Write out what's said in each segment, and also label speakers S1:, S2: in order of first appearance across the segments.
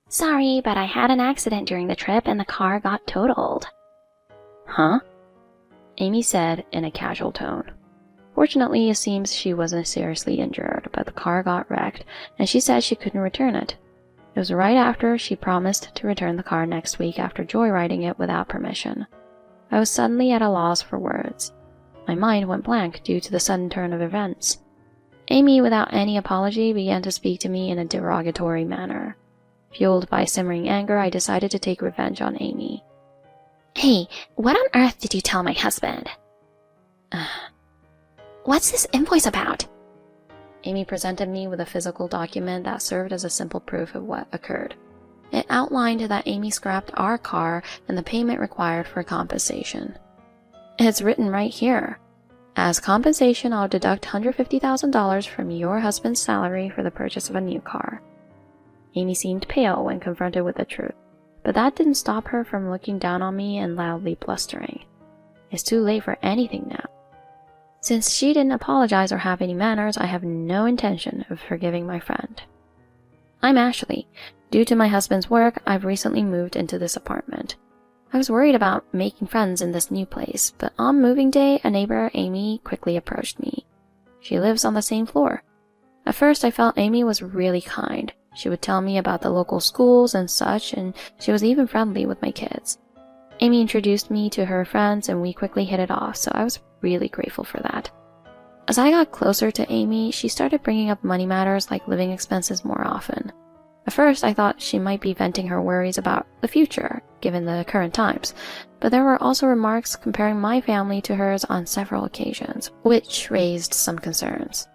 S1: Sorry, but I had an accident during the trip and the car got totaled.
S2: Huh? Amy said in a casual tone. Fortunately, it seems she wasn't seriously injured, but the car got wrecked, and she said she couldn't return it. It was right after she promised to return the car next week after joyriding it without permission. I was suddenly at a loss for words. My mind went blank due to the sudden turn of events. Amy, without any apology, began to speak to me in a derogatory manner. Fueled by simmering anger, I decided to take revenge on Amy.
S1: Hey, what on earth did you tell my husband? What's this invoice about?
S2: Amy presented me with a physical document that served as a simple proof of what occurred. It outlined that Amy scrapped our car and the payment required for compensation. It's written right here. As compensation, I'll deduct $150,000 from your husband's salary for the purchase of a new car. Amy seemed pale when confronted with the truth, but that didn't stop her from looking down on me and loudly blustering. It's too late for anything now. Since she didn't apologize or have any manners, I have no intention of forgiving my friend. I'm Ashley. Due to my husband's work, I've recently moved into this apartment. I was worried about making friends in this new place, but on moving day, a neighbor, Amy, quickly approached me. She lives on the same floor. At first, I felt Amy was really kind. She would tell me about the local schools and such, and she was even friendly with my kids. Amy introduced me to her friends and we quickly hit it off, so I was really grateful for that. As I got closer to Amy, she started bringing up money matters like living expenses more often. At first, I thought she might be venting her worries about the future, given the current times, but there were also remarks comparing my family to hers on several occasions, which raised some concerns.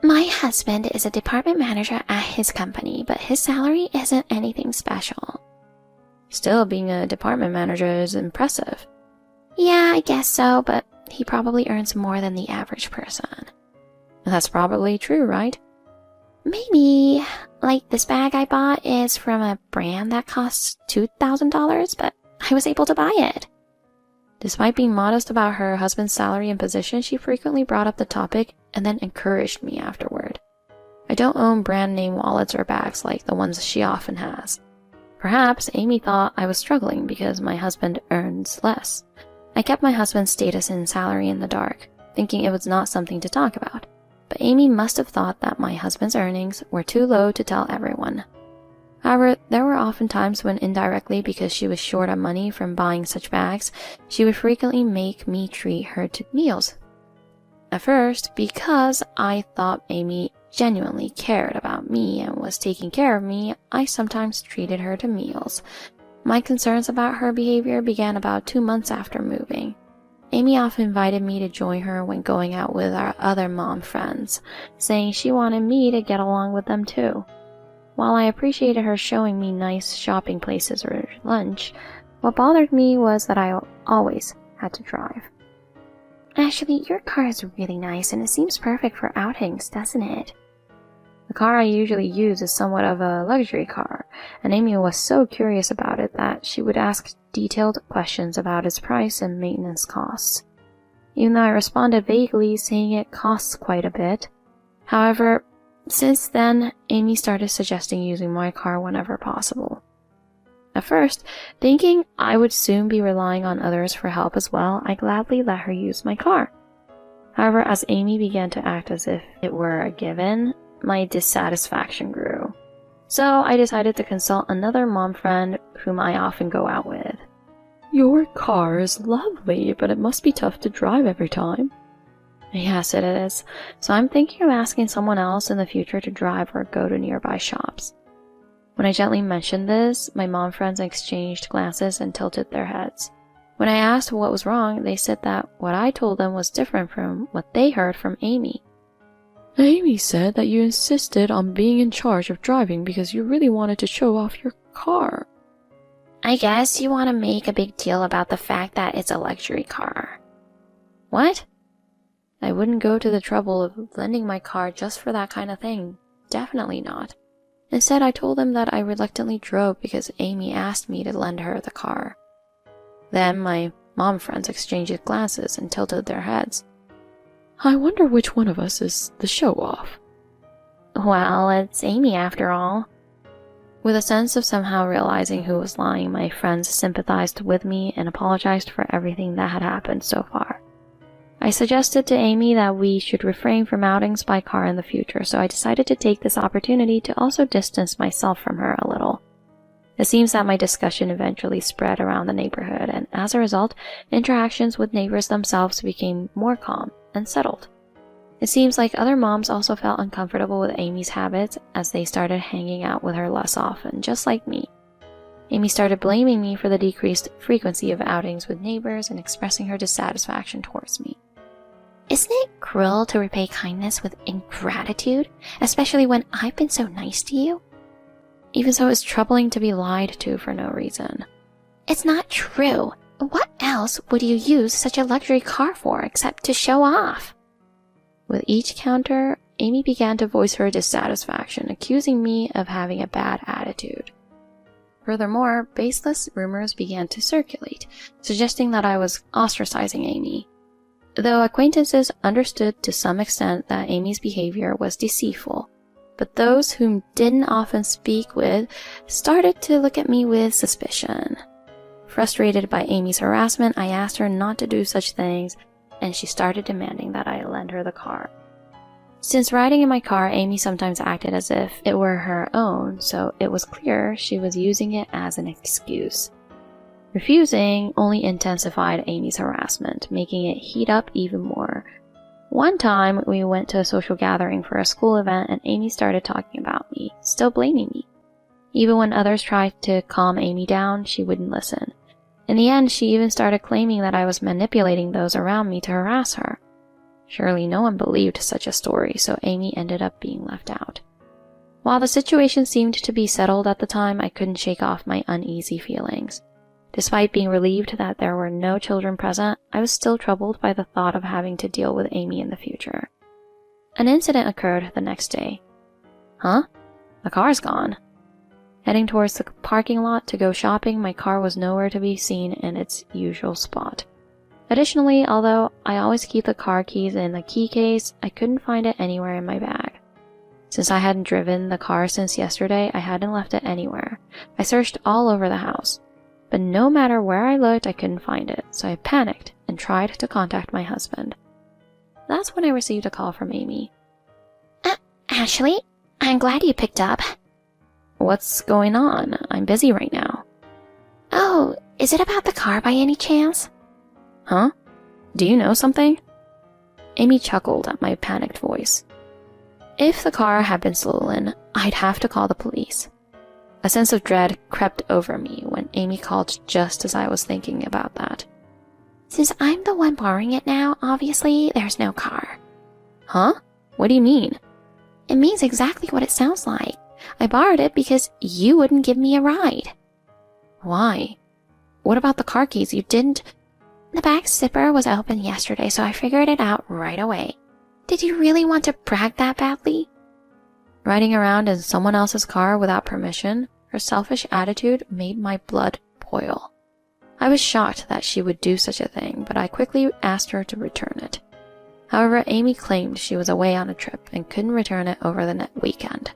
S1: My husband is a department manager at his company, but his salary isn't anything special.
S2: Still, being a department manager is impressive.
S1: Yeah, I guess so, but he probably earns more than the average person.
S2: That's probably true, right?
S1: Maybe. Like, this bag I bought is from a brand that costs $2,000, but I was able to buy it.
S2: Despite being modest about her husband's salary and position, she frequently brought up the topic and then encouraged me afterward. I don't own brand name wallets or bags like the ones she often has. Perhaps Amy thought I was struggling because my husband earns less. I kept my husband's status and salary in the dark, thinking it was not something to talk about. But Amy must have thought that my husband's earnings were too low to tell everyone. However, there were often times when indirectly, because she was short on money from buying such bags, she would frequently make me treat her to meals. At first, because I thought Amy genuinely cared about me and was taking care of me, I sometimes treated her to meals. My concerns about her behavior began about 2 months after moving. Amy often invited me to join her when going out with our other mom friends, saying she wanted me to get along with them too. While I appreciated her showing me nice shopping places or lunch, what bothered me was that I always had to drive.
S1: Ashley, your car is really nice and it seems perfect for outings, doesn't it?
S2: The car I usually use is somewhat of a luxury car, and Amy was so curious about it that she would ask detailed questions about its price and maintenance costs. Even though I responded vaguely, saying it costs quite a bit. However, since then, Amy started suggesting using my car whenever possible. At first, thinking I would soon be relying on others for help as well, I gladly let her use my car. However, as Amy began to act as if it were a given, my dissatisfaction grew. So I decided to consult another mom friend whom I often go out with. Your car is lovely, but it must be tough to drive every time. Yes, it is. So I'm thinking of asking someone else in the future to drive or go to nearby shops. When I gently mentioned this, my mom friends exchanged glances and tilted their heads. When I asked what was wrong, they said that what I told them was different from what they heard from Amy. Amy said that you insisted on being in charge of driving because you really wanted to show off your car.
S1: I guess you want to make a big deal about the fact that it's a luxury car.
S2: What? I wouldn't go to the trouble of lending my car just for that kind of thing. Definitely not. Instead, I told them that I reluctantly drove because Amy asked me to lend her the car. Then my mom friends exchanged glances and tilted their heads. I wonder which one of us is the show-off.
S1: Well, it's Amy after all.
S2: With a sense of somehow realizing who was lying, my friends sympathized with me and apologized for everything that had happened so far. I suggested to Amy that we should refrain from outings by car in the future, so I decided to take this opportunity to also distance myself from her a little. It seems that my discussion eventually spread around the neighborhood, and as a result, interactions with neighbors themselves became more calm and settled. It seems like other moms also felt uncomfortable with Amy's habits as they started hanging out with her less often, just like me. Amy started blaming me for the decreased frequency of outings with neighbors and expressing her dissatisfaction towards me.
S1: Isn't it cruel to repay kindness with ingratitude, especially when I've been so nice to you?
S2: Even so, it's troubling to be lied to for no reason.
S1: It's not true. What else would you use such a luxury car for except to show off?
S2: With each counter, Amy began to voice her dissatisfaction, accusing me of having a bad attitude. Furthermore, baseless rumors began to circulate, suggesting that I was ostracizing Amy. Though acquaintances understood to some extent that Amy's behavior was deceitful, but those whom didn't often speak with started to look at me with suspicion. Frustrated by Amy's harassment, I asked her not to do such things, and she started demanding that I lend her the car. Since riding in my car, Amy sometimes acted as if it were her own, so it was clear she was using it as an excuse. Refusing only intensified Amy's harassment, making it heat up even more. One time, we went to a social gathering for a school event and Amy started talking about me, still blaming me. Even when others tried to calm Amy down, she wouldn't listen. In the end, she even started claiming that I was manipulating those around me to harass her. Surely no one believed such a story, so Amy ended up being left out. While the situation seemed to be settled at the time, I couldn't shake off my uneasy feelings. Despite being relieved that there were no children present, I was still troubled by the thought of having to deal with Amy in the future. An incident occurred the next day. Huh? The car's gone. Heading towards the parking lot to go shopping, my car was nowhere to be seen in its usual spot. Additionally, although I always keep the car keys in the key case, I couldn't find it anywhere in my bag. Since I hadn't driven the car since yesterday, I hadn't left it anywhere. I searched all over the house. But no matter where I looked, I couldn't find it, so I panicked and tried to contact my husband. That's when I received a call from Amy.
S1: Ashley, I'm glad you picked up.
S2: What's going on? I'm busy right now.
S1: Oh, is it about the car by any chance?
S2: Huh? Do you know something? Amy chuckled at my panicked voice. If the car had been stolen, I'd have to call the police. A sense of dread crept over me when Amy called just as I was thinking about that.
S1: Since I'm the one borrowing it now, obviously there's no car.
S2: Huh? What do you mean?
S1: It means exactly what it sounds like. I borrowed it because you wouldn't give me a ride.
S2: Why? What about the car keys? You didn't...
S1: The back zipper was open yesterday, so I figured it out right away. Did you really want to brag that badly?
S2: Riding around in someone else's car without permission, her selfish attitude made my blood boil. I was shocked that she would do such a thing, but I quickly asked her to return it. However, Amy claimed she was away on a trip and couldn't return it over the weekend.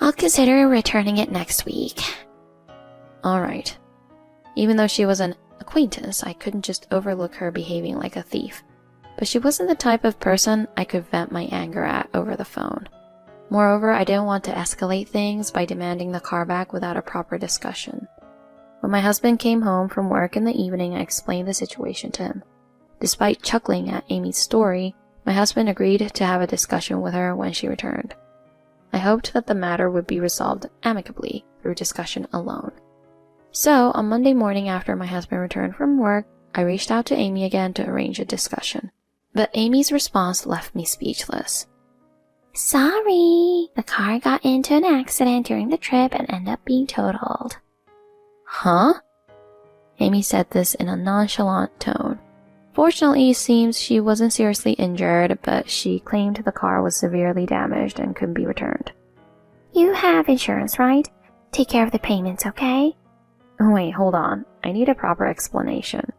S1: I'll consider returning it next week.
S2: Alright. Even though she was an acquaintance, I couldn't just overlook her behaving like a thief. But she wasn't the type of person I could vent my anger at over the phone. Moreover, I didn't want to escalate things by demanding the car back without a proper discussion. When my husband came home from work in the evening, I explained the situation to him. Despite chuckling at Amy's story, my husband agreed to have a discussion with her when she returned. I hoped that the matter would be resolved amicably through discussion alone. So, on Monday morning after my husband returned from work, I reached out to Amy again to arrange a discussion. But Amy's response left me speechless.
S1: Sorry, the car got into an accident during the trip and ended up being totaled.
S2: Huh? Amy said this in a nonchalant tone. Fortunately, it seems she wasn't seriously injured, but she claimed the car was severely damaged and couldn't be returned.
S1: You have insurance, right? Take care of the payments, okay?
S2: Wait, hold on. I need a proper explanation.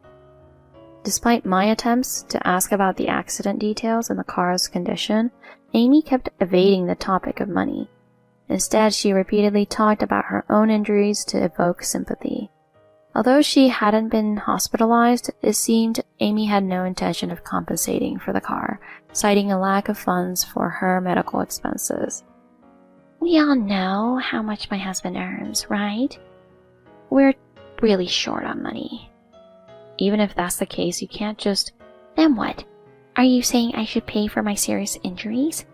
S2: Despite my attempts to ask about the accident details and the car's condition, Amy kept evading the topic of money. Instead, she repeatedly talked about her own injuries to evoke sympathy. Although she hadn't been hospitalized, it seemed Amy had no intention of compensating for the car, citing a lack of funds for her medical expenses.
S1: We all know how much my husband earns, right? We're really short on money.
S2: Even if that's the case, you can't just...
S1: Then what? Are you saying I should pay for my serious injuries?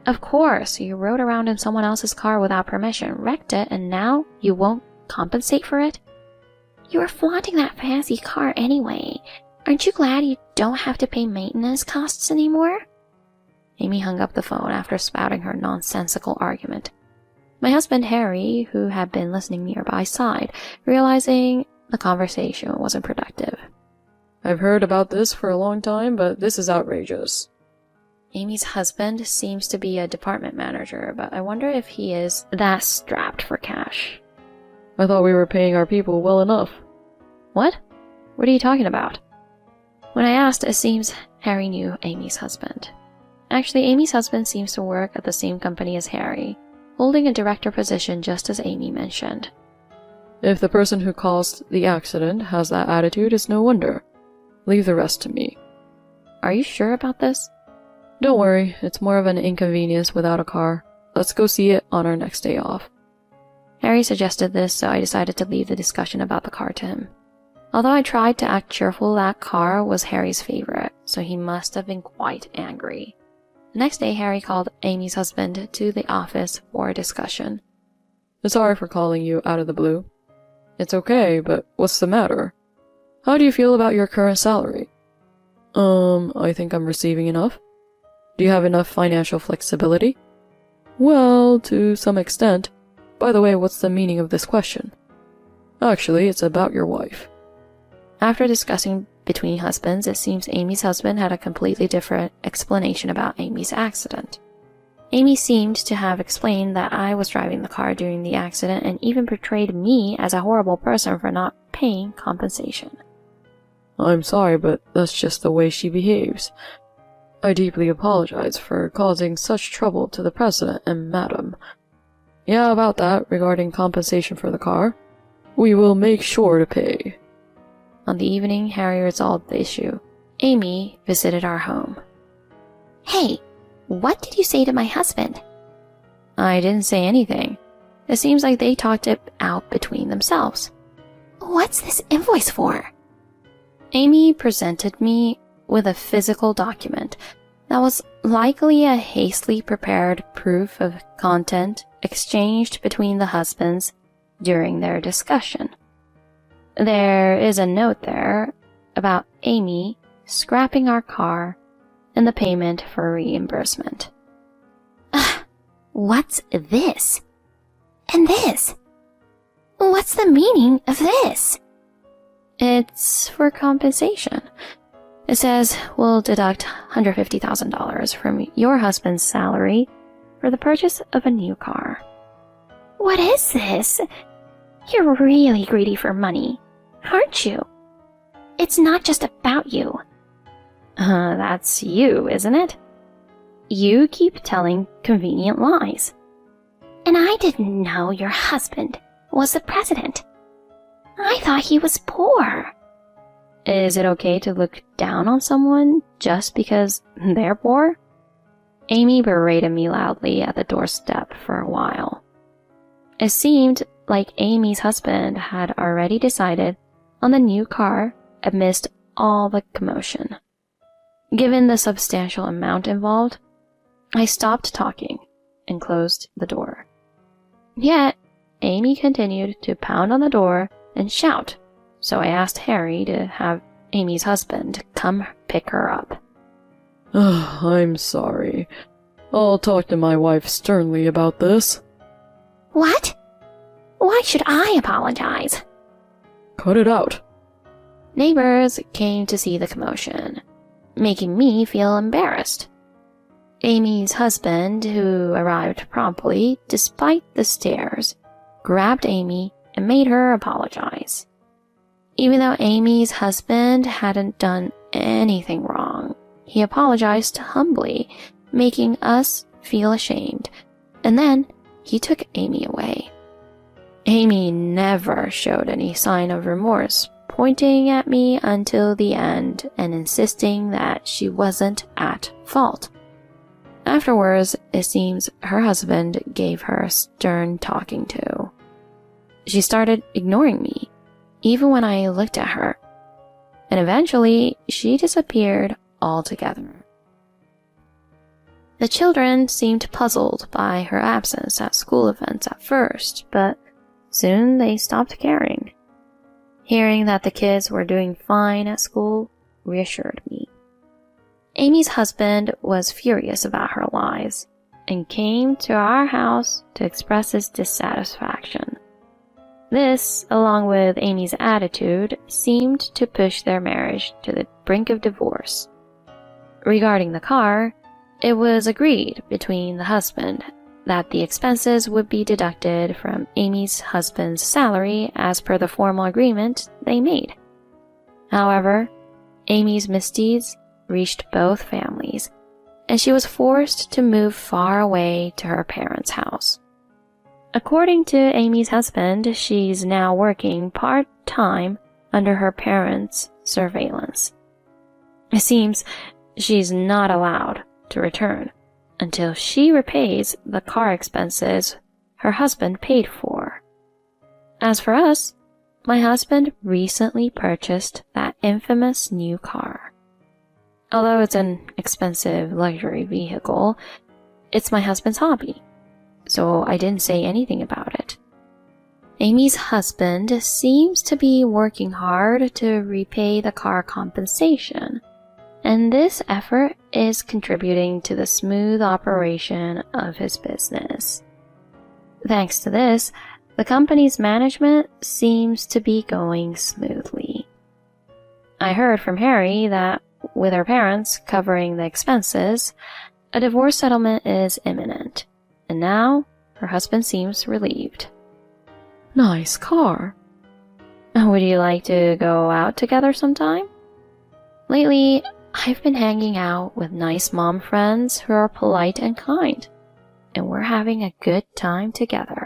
S2: Of course, you rode around in someone else's car without permission, wrecked it, and now you won't compensate for it?
S1: You were flaunting that fancy car anyway. Aren't you glad you don't have to pay maintenance costs anymore?
S2: Amy hung up the phone after spouting her nonsensical argument. My husband Harry, who had been listening nearby, sighed, realizing the conversation wasn't productive.
S3: I've heard about this for a long time, but this is outrageous.
S2: Amy's husband seems to be a department manager, but I wonder if he is that strapped for cash.
S3: I thought we were paying our people well enough.
S2: What? What are you talking about? When I asked, it seems Harry knew Amy's husband. Actually, Amy's husband seems to work at the same company as Harry, holding a director position just as Amy mentioned.
S3: If the person who caused the accident has that attitude, it's no wonder. Leave the rest to me.
S2: Are you sure about this?
S3: Don't worry, it's more of an inconvenience without a car. Let's go see it on our next day off.
S2: Harry suggested this, so I decided to leave the discussion about the car to him. Although I tried to act cheerful, that car was Harry's favorite, so he must have been quite angry. The next day, Harry called Amy's husband to the office for a discussion.
S3: Sorry for calling you out of the blue. It's okay, but what's the matter? How do you feel about your current salary? I think I'm receiving enough. Do you have enough financial flexibility? Well, to some extent. By the way, what's the meaning of this question? Actually, it's about your wife.
S2: After discussing between husbands, it seems Amy's husband had a completely different explanation about Amy's accident. Amy seemed to have explained that I was driving the car during the accident and even portrayed me as a horrible person for not paying compensation.
S3: I'm sorry, but that's just the way she behaves. I deeply apologize for causing such trouble to the president and madam. Yeah, about that, regarding compensation for the car. We will make sure to pay.
S2: On the evening, Harry resolved the issue. Amy visited our home.
S1: Hey, what did you say to my husband?
S2: I didn't say anything. It seems like they talked it out between themselves.
S1: What's this invoice for?
S2: Amy presented me with a physical document that was likely a hastily prepared proof of content exchanged between the husbands during their discussion. There is a note there about Amy scrapping our car and the payment for reimbursement.
S1: What's this? And this? What's the meaning of this?
S2: It's for compensation. It says we'll deduct $150,000 from your husband's salary for the purchase of a new car.
S1: What is this? You're really greedy for money, aren't you? It's not just about you.
S2: That's you, isn't it? You keep telling convenient lies.
S1: And I didn't know your husband was the president. I thought he was poor.
S2: Is it okay to look down on someone just because they're poor? Amy berated me loudly at the doorstep for a while. It seemed like Amy's husband had already decided on the new car amidst all the commotion. Given the substantial amount involved, I stopped talking and closed the door. Yet, Amy continued to pound on the door and shout, so I asked Harry to have Amy's husband come pick her up.
S3: I'm sorry. I'll talk to my wife sternly about this.
S1: What? Why should I apologize?
S3: Cut it out.
S2: Neighbors came to see the commotion, making me feel embarrassed. Amy's husband, who arrived promptly despite the stares, grabbed Amy and made her apologize. Even though Amy's husband hadn't done anything wrong, he apologized humbly, making us feel ashamed, and then he took Amy away. Amy never showed any sign of remorse, pointing at me until the end and insisting that she wasn't at fault. Afterwards, it seems her husband gave her a stern talking to. She started ignoring me, even when I looked at her, and eventually she disappeared altogether. The children seemed puzzled by her absence at school events at first, but soon they stopped caring. Hearing that the kids were doing fine at school reassured me. Amy's husband was furious about her lies and came to our house to express his dissatisfaction. This, along with Amy's attitude, seemed to push their marriage to the brink of divorce. Regarding the car, it was agreed between the husband that the expenses would be deducted from Amy's husband's salary as per the formal agreement they made. However, Amy's misdeeds reached both families, and she was forced to move far away to her parents' house. According to Amy's husband, she's now working part-time under her parents' surveillance. It seems she's not allowed to return until she repays the car expenses her husband paid for. As for us, my husband recently purchased that infamous new car. Although it's an expensive luxury vehicle, it's my husband's hobby, so I didn't say anything about it. Amy's husband seems to be working hard to repay the car compensation, and this effort is contributing to the smooth operation of his business. Thanks to this, the company's management seems to be going smoothly. I heard from Harry that, with her parents covering the expenses, a divorce settlement is imminent, and now her husband seems relieved.
S3: Nice car.
S2: Would you like to go out together sometime? Lately, I've been hanging out with nice mom friends who are polite and kind, and we're having a good time together.